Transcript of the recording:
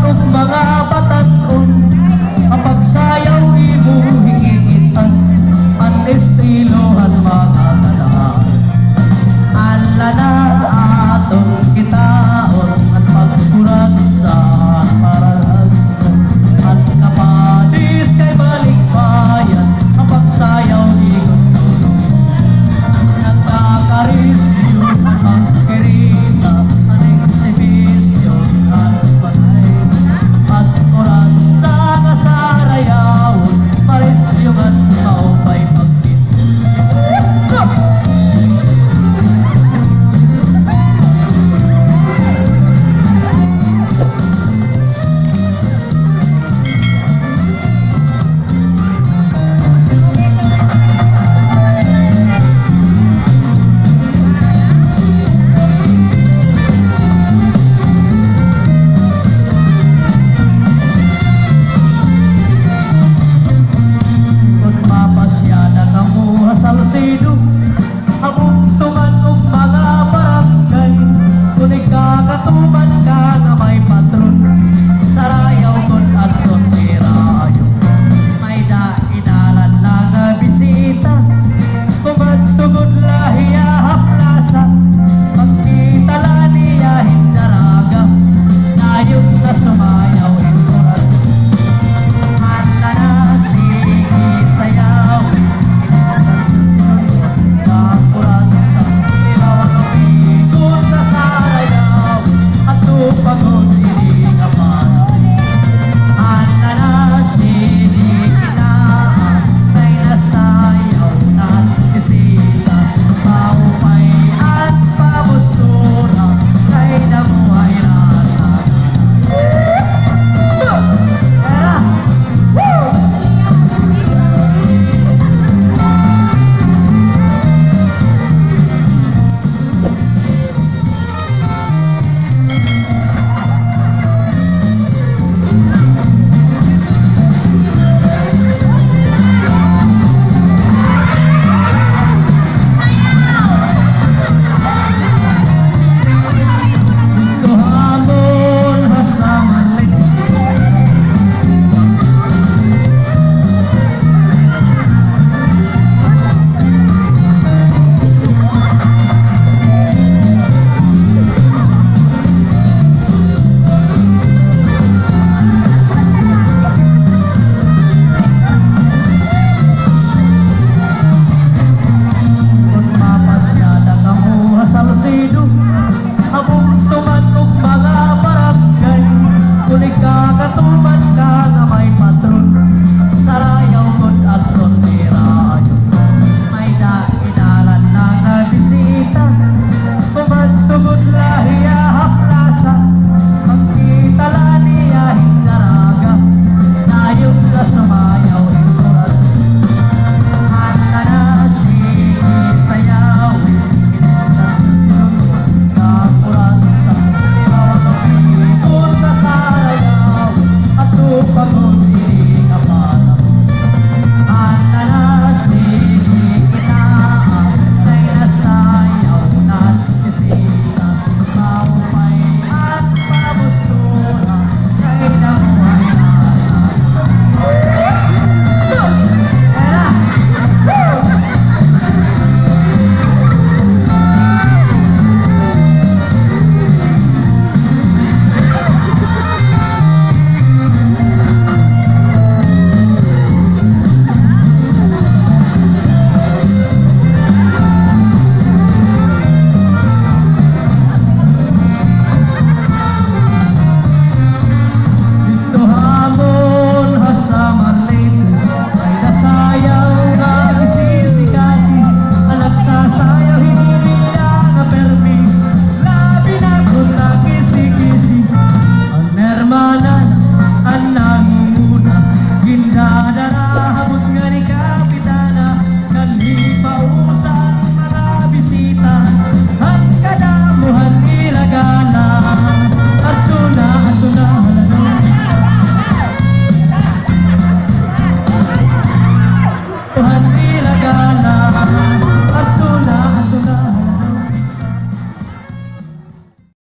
og mga batan-on, mapagsayaw imo higitan, ang estilohan mga talaan. Ala na atong kitaon at pagkurat sa paralason, at kapadis kay balikbayan, ang pagsayaw higot tulong. Nagkakarisyo ang kirita, ang eksibisyon at patay, at oras sa kasarayawon, parisyo at maupay magkita. Salsido, among tuman og mga barangay, kung ikakatuman ka na may patron, sarayaw kon at kon kirayo. May dainalan na nga bisita, kumadtugod lahiya haplasa, magkita la niya hindaraga, nayong na sumayaw inkurans. Handa na sige sayaw, pagod diri nga panahon. Handa na sini kita, kay nasayaw at bisita, paupay at pabustura, kay namuhay rata. Salsido, among tuman og mga barangay, kung ikakatuman